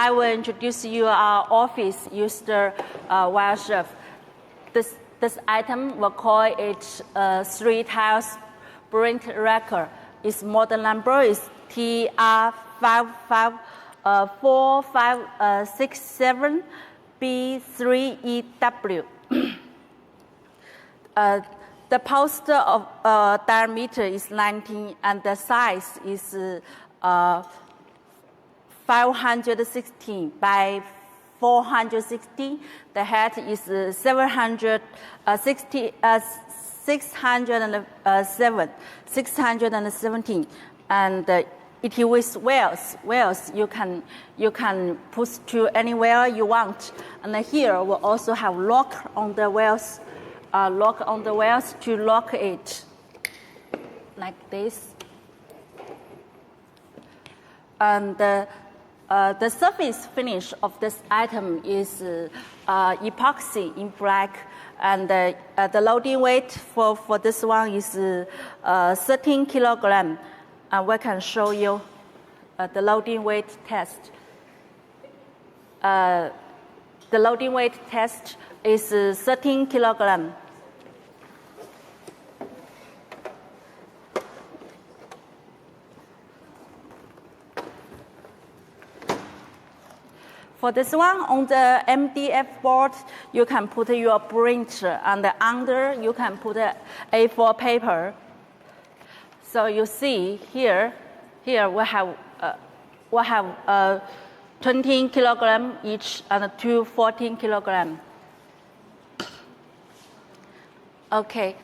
I will introduce you our office used wire shelf. This item, we call it 3 tiles print record. Its model number is TR54567B3EW. The poster of diameter is 19 and the size is 516 by 460. The height is 617, and it with wheels. You can push to anywhere you want. And here we also have lock on the wheels. Lock on the wheels to lock it like this. And the surface finish of this item is epoxy in black, and the loading weight for this one is 13 kilogram. And we can show you the loading weight test. The loading weight test is 13 kilogram. For this one, on the MDF board, you can put your print, and under you can put A4 paper. So you see here we have 20 kilogram each and 2 14 kilogram. Okay,